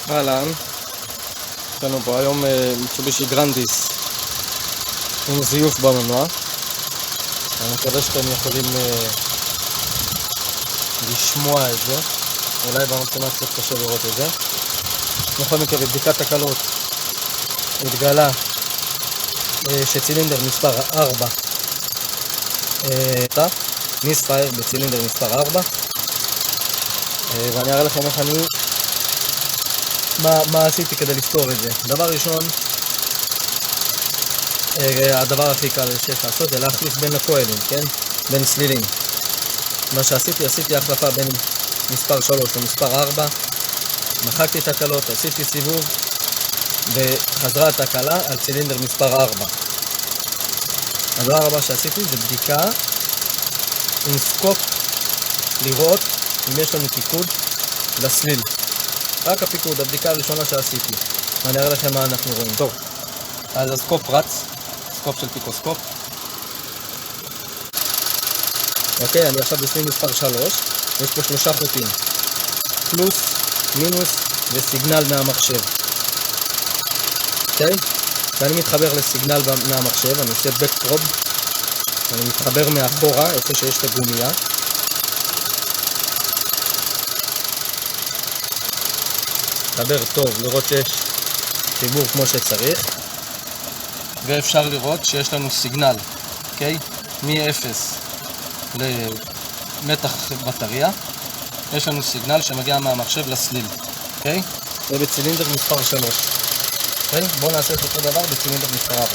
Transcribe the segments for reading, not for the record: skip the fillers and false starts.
אהלן, יש לנו פה היום מיצובישי גרנדיס עם זיוף במנוע. אני מקווה שאתם יכולים לשמוע את זה, אולי במצלמה קצת קשה לראות את זה. בכל מקרה, בבדיקת תקלות התגלה שצילינדר מספר 4 מיספייר בצילינדר מספר 4, ואני אראה לכם איך מה עשיתי כדי לפתור את זה. דבר ראשון, הדבר הכי קל שיש לעשות זה להחליף בין הקוילים, כן? בין סלילים. מה שעשיתי החלפה בין מספר 3 למספר 4, מחקתי את הקלות, עשיתי סיבוב וחזרה התקלה על צילינדר מספר 4. הדבר הבא שעשיתי זה בדיקה עם סקופ, לראות אם יש לנו פיקוד לסליל. רק הפיקוד, הבדיקה הראשונה שעשיתי, ואני אראה לכם מה אנחנו רואים. טוב, אז הסקופ רץ, סקופ של פיקוסקופ. אוקיי, אני עכשיו בסליל מספר 3, יש פה 3 חוטים, פלוס, מינוס וסיגנל מהמחשב. אוקיי? ואני מתחבר לסיגנל מהמחשב, אני עושה back probe, אני מתחבר מאחורה, איפה שיש את הגומייה. מתחבר טוב, לראות שיש חיבור כמו שצריך. ואפשר לראות שיש לנו סיגנל, אוקיי? מ-0 למתח בטריה, יש לנו סיגנל שמגיע מהמחשב לסליל, אוקיי? זה בצילינדר מספר 3. אוקיי? בואו נעשה את אותו דבר בצילינדר מספר 4.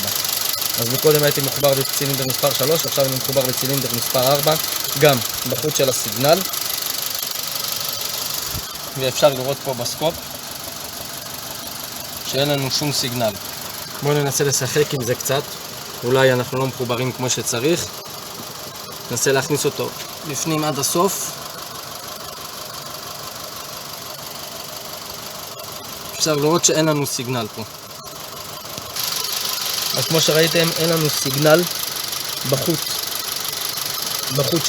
אז מקודם הייתי מחובר בצילינדר מספר 3, עכשיו אני מחובר בצילינדר מספר 4, גם בחוץ של הסיגנל. ואפשר לראות פה בסקופ שאין לנו שום סיגנל. בואו ננסה לשחק עם זה קצת, אולי אנחנו לא מחוברים כמו שצריך. ננסה להכניס אותו לפנים עד הסוף. אפשר לראות שאין לנו סיגנל פה. אז כמו שראיתם, אין לנו סיגנל בחוט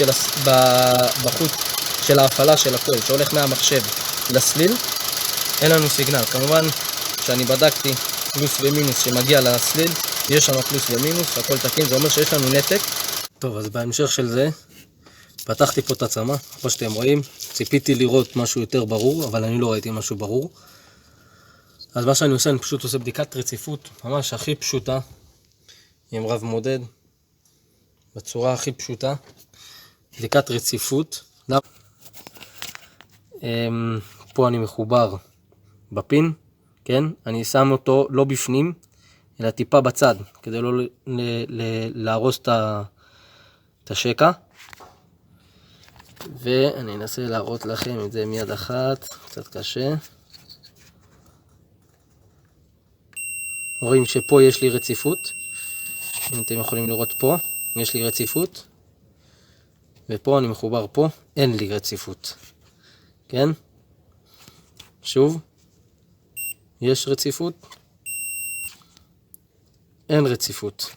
של ההפעלה של הקול שהולך מהמחשב לסליל. אין לנו סיגנל. כמובן שאני בדקתי פלוס ומינוס שמגיע לסליל, יש שם פלוס ומינוס, הכל תקין, זה אומר שיש לנו נתק. טוב, אז בהמשך של זה פתחתי פה את הצמה, כמו שאתם רואים. ציפיתי לראות משהו יותר ברור, אבל אני לא ראיתי משהו ברור. אז מה שאני עושה, אני פשוט עושה בדיקת רציפות ממש הכי פשוטה, עם רב מודד, בצורה הכי פשוטה. בדיקת רציפות. פה אני מחובר בפין, כן? אני שם אותו לא בפנים, אלא טיפה בצד, כדי לא להרוס את השקע. ואני אנסה להראות לכם את זה מיד אחת, קצת קשה. רואים שפה יש לי רציפות, אם אתם יכולים לראות פה, יש לי רציפות. ופה אני מחובר פה, אין לי רציפות. כן? שוב. יש רציפות, אין רציפות.